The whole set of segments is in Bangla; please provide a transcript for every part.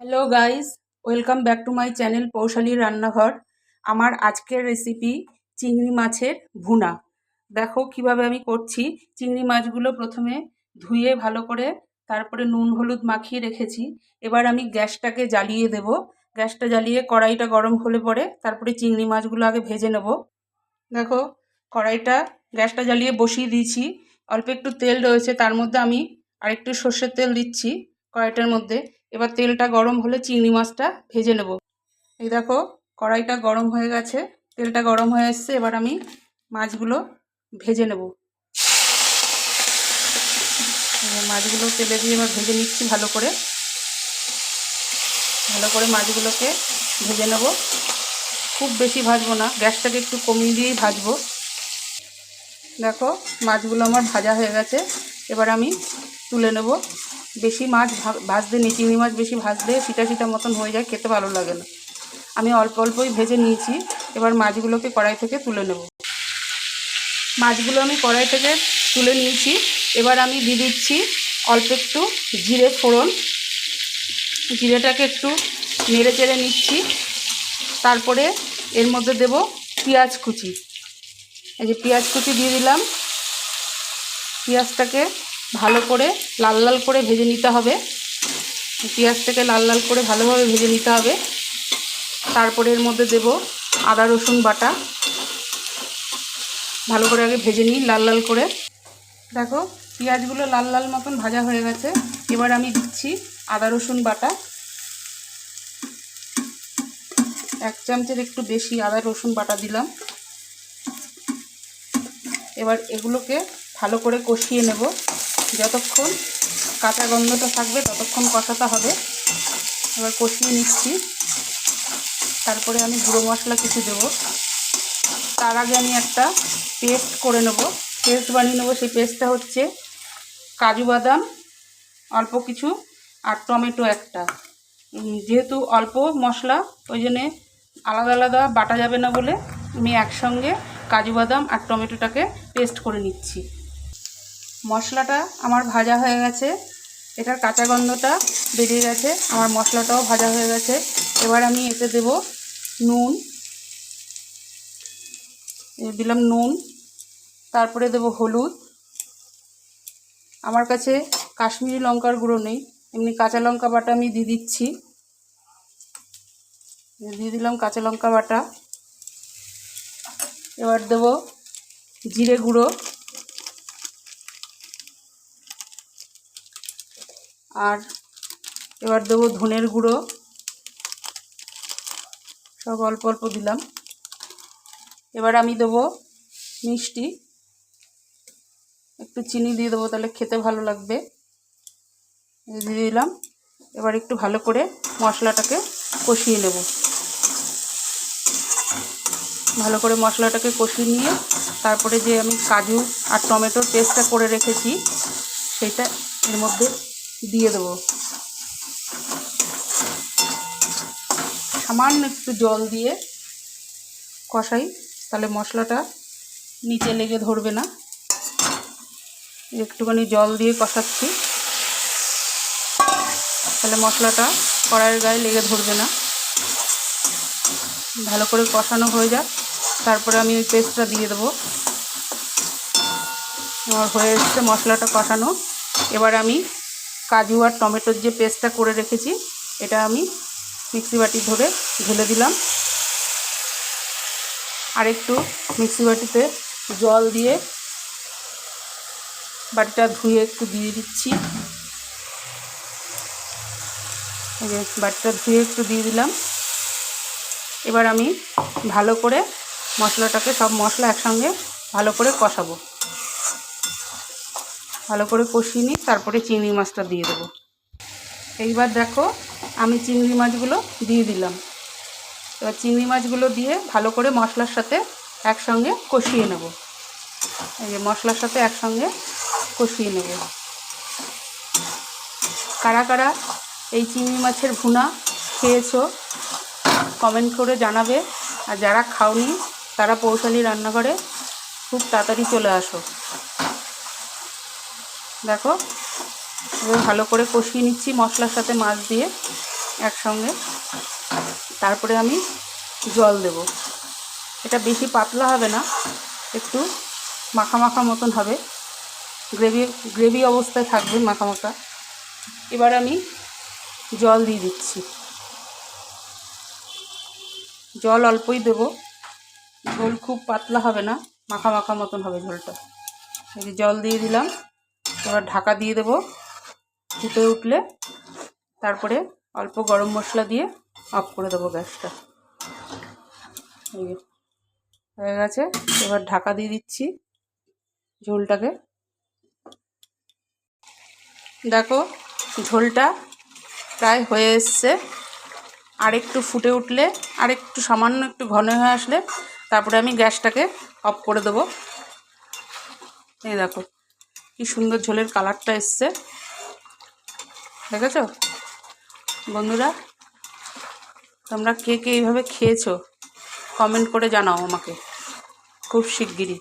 Hello guys, welcome back to my channel পৌশালীর রান্নাঘর। আমার আজকের রেসিপি চিংড়ি মাছের ভুনা। দেখো কিভাবে আমি করছি। চিংড়ি মাছগুলো প্রথমে ধুয়ে ভালো করে তারপরে নুন হলুদ মাখিয়ে রেখেছি। এবার আমি গ্যাসটাকে জ্বালিয়ে দেব। গ্যাসটা জ্বালিয়ে কড়াইটা গরম হলে পরে তারপরে চিংড়ি মাছগুলো আগে ভেজে নেব। দেখো কড়াইটা গ্যাসটা জ্বালিয়ে বসিয়ে দিয়েছি। অল্প একটু তেল রয়েছে, তার মধ্যে আমি আরেকটু সর্ষের তেল দিচ্ছি কড়াইটার মধ্যে। এবার তেলটা গরম হলে চিংড়ি মাছটা ভেজে নেব। এই দেখো কড়াইটা গরম হয়ে গেছে, তেলটা গরম হয়ে এসছে। এবার আমি মাছগুলো ভেজে নেব। মাছগুলো তেলে দিয়ে এবার ভেজে নিচ্ছি ভালো করে মাছগুলোকে ভেজে নেব। খুব বেশি ভাজবো না, গ্যাসটাকে একটু কমিয়ে দিয়েই ভাজবো। দেখো মাছগুলো আমার ভাজা হয়ে গেছে, এবার আমি তুলে নেব। বেশি মাছ ভাজতে নেই, চিংড়ি মাছ বেশি ভাজলে সিটা সিটা মতন হয়ে যায়, খেতে ভালো লাগে না। আমি অল্প অল্পই ভেজে নিয়েছি। এবার মাছগুলোকে কড়াই থেকে তুলে নেব। মাছগুলো আমি কড়াই থেকে তুলে নিয়েছি। এবার আমি দিয়ে দিচ্ছি অল্প একটু জিরে ফোড়ন। জিরেটাকে একটু নেড়ে চেড়ে নিচ্ছি। তারপরে এর মধ্যে দেব পেঁয়াজ কুচি। এই যে পেঁয়াজ কুচি দিয়ে দিলাম। পেঁয়াজটাকে ভালো করে লাল লাল করে ভেজে নিতে হবে। পেঁয়াজটাকে লাল লাল করে ভালোভাবে ভেজে নিতে হবে। তারপরে এর মধ্যে দেব আদা রসুন বাটা। ভালো করে আগে ভেজে নিই লাল লাল করে। দেখো পেঁয়াজগুলো লাল লাল মতন ভাজা হয়ে গেছে। এবার আমি দিচ্ছি আদা রসুন বাটা। 1 চামচের একটু বেশি আদা রসুন বাটা দিলাম। এবার এগুলোকে ভালো করে কষিয়ে নেব। যতক্ষণ কাঁচা গন্ধটা থাকবে ততক্ষণ কষাতে হবে। এবার কষিয়ে নিচ্ছি। তারপরে আমি গুঁড়ো মশলা কিছু দেব। তার আগে আমি একটা পেস্ট করে নেব, পেস্ট বানিয়ে নেব। সেই পেস্টটা হচ্ছে কাজু বাদাম অল্প কিছু আর টমেটো একটা। যেহেতু অল্প মশলা, ওই জন্যে আলাদা আলাদা বাটা যাবে না বলে আমি একসঙ্গে কাজু বাদাম আর টমেটোটাকে পেস্ট করে নিচ্ছি। মশলাটা আমার ভাজা হয়ে গেছে, এটার কাঁচা গন্ধটা বেরিয়ে গেছে, আমার মশলাটাও ভাজা হয়ে গেছে। এবার আমি এতে দেব নুন, দিলাম নুন। তারপরে দেব হলুদ। আমার কাছে কাশ্মীরি লঙ্কার গুঁড়ো নেই, এমনি কাঁচা লঙ্কা বাটা আমি দিয়ে দিচ্ছি। দিয়ে দিলাম কাঁচা লঙ্কা বাটা। এবার দেব জিরে গুঁড়ো আর এবার দেব ধনের গুঁড়ো। সব অল্প অল্প দিলাম। এবার আমি দেব মিষ্টি, একটু চিনি দিয়ে দেবো, তাহলে খেতে ভালো লাগবে। দিয়ে দিলাম। এবার একটু ভালো করে মশলাটাকে কষিয়ে নেব। ভালো করে মশলাটাকে কষিয়ে নিয়ে তারপরে যে আমি কাজু আর টমেটোর পেস্টটা করে রেখেছি সেটা এর মধ্যে দিয়ে দেবো। সামান্য একটু জল দিয়ে কষাই, তাহলে মশলাটা নিচে লেগে ধরবে না। একটুখানি জল দিয়ে কষাচ্ছি, তাহলে মশলাটা কড়াইয়ের গায়ে লেগে ধরবে না। ভালো করে কষানো হয়ে যাক, তারপরে আমি ওই পেস্টটা দিয়ে দেবো। আমার হয়ে এসছে মশলাটা কষানো। এবার আমি কাজু আর টমেটোর যে পেস্টটা করে রেখেছি এটা আমি মিক্সি বাটি ধরে ঢেলে দিলাম। আর একটু মিক্সি বাটিতে জল দিয়ে বাটিটা ধুয়ে একটু দিয়ে দিচ্ছি। এই যে বাটিটা ধুয়ে একটু দিয়ে দিলাম। এবার আমি ভালো করে মশলাটাকে, সব মশলা একসঙ্গে ভালো করে কষাবো। ভালো করে কষিয়ে নিই, তারপরে চিংড়ি মাছটা দিয়ে দেবো। এইবার দেখো আমি চিংড়ি মাছগুলো দিয়ে দিলাম। এবার চিংড়ি মাছগুলো দিয়ে ভালো করে মশলার সাথে একসঙ্গে কষিয়ে নেব। এই যে মশলার সাথে একসঙ্গে কষিয়ে নেব। কারা কারা এই চিংড়ি মাছের ভুনা খেয়েছো কমেন্ট করে জানাবে। আর যারা খাওনি তারা পৌশালী রান্নাঘরে খুব তাড়াতাড়ি চলে আসো। দেখো এবার ভালো করে কষিয়ে নিচ্ছি মশলার সাথে মাছ দিয়ে। একসঙ্গে। তারপরে আমি জল দেব। এটা বেশি পাতলা হবে না, একটু মাখা মাখা মতন হবে, গ্রেভি অবস্থায় থাকবে মাখা মাখা। এবার আমি জল দিয়ে দিচ্ছি। জল অল্পই দেব, ঝোল খুব পাতলা হবে না, মাখা মাখা মতন হবে ঝোলটা। এই যে জল দিয়ে দিলাম। এবার ঢাকা দিয়ে দেব। ফুটে উঠলে তারপরে অল্প গরম মশলা দিয়ে অফ করে দেবো গ্যাসটা। এই যে হয়ে গেছে। এবার ঢাকা দিয়ে দিচ্ছি ঝোলটাকে। দেখো ঝোলটা প্রায় হয়ে এসছে। আর একটু ফুটে উঠলে, আর একটু সামান্য একটু ঘন হয়ে আসলে তারপরে আমি গ্যাসটাকে অফ করে দেবো। এই দেখো কি সুন্দর ঝোলের কালারটা এসছে, দেখেছো বন্ধুরা? তোমরা কে কে এইভাবে খেয়েছো কমেন্ট করে জানাও আমাকে খুব শিগগিরই।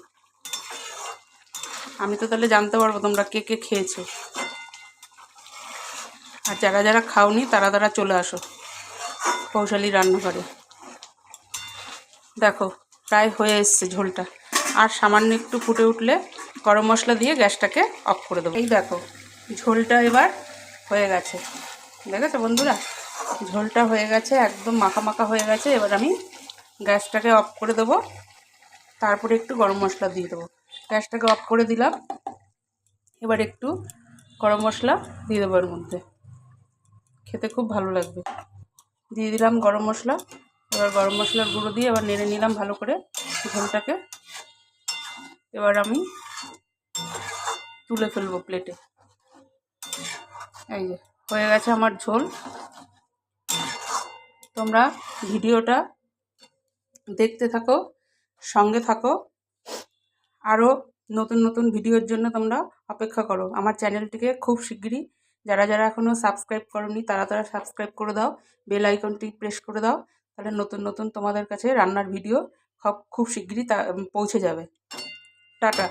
আমি তো তাহলে জানতে পারবো তোমরা কে কে খেয়েছো। আর যারা যারা খাওনি তারা তারা চলে আসো কৌশালী রান্নাঘরে। দেখো প্রায় হয়ে এসছে ঝোলটা। আর সামান্য একটু ফুটে উঠলে গরম মশলা দিয়ে গ্যাসটাকে অফ করে দেবো। এই দেখো ঝোলটা এবার হয়ে গেছে, দেখেছো বন্ধুরা? ঝোলটা হয়ে গেছে, একদম মাখা মাখা হয়ে গেছে। এবার আমি গ্যাসটাকে অফ করে দেবো। তারপরে একটু গরম মশলা দিয়ে দেবো। গ্যাসটাকে অফ করে দিলাম। এবার একটু গরম মশলা দিয়ে দেবো এর মধ্যে, খেতে খুব ভালো লাগবে। দিয়ে দিলাম গরম মশলা। এবার গরম মশলার গুঁড়ো দিয়ে এবার নেড়ে নিলাম ভালো করে ঝোলটাকে। এবার আমি তুলে ফেলবো প্লেটে। এই যে হয়ে গেছে আমার ঝোল। তোমরা ভিডিওটা দেখতে থাকো, সঙ্গে থাকো। আরও নতুন নতুন ভিডিওর জন্য তোমরা অপেক্ষা করো। আমার চ্যানেলটিকে খুব শিগগিরই যারা যারা এখনও সাবস্ক্রাইব করোনি তারা তারা সাবস্ক্রাইব করে দাও, বেল আইকনটি প্রেস করে দাও। তাহলে নতুন নতুন তোমাদের কাছে রান্নার ভিডিও খুব শিগগিরই পৌঁছে যাবে। টাটা।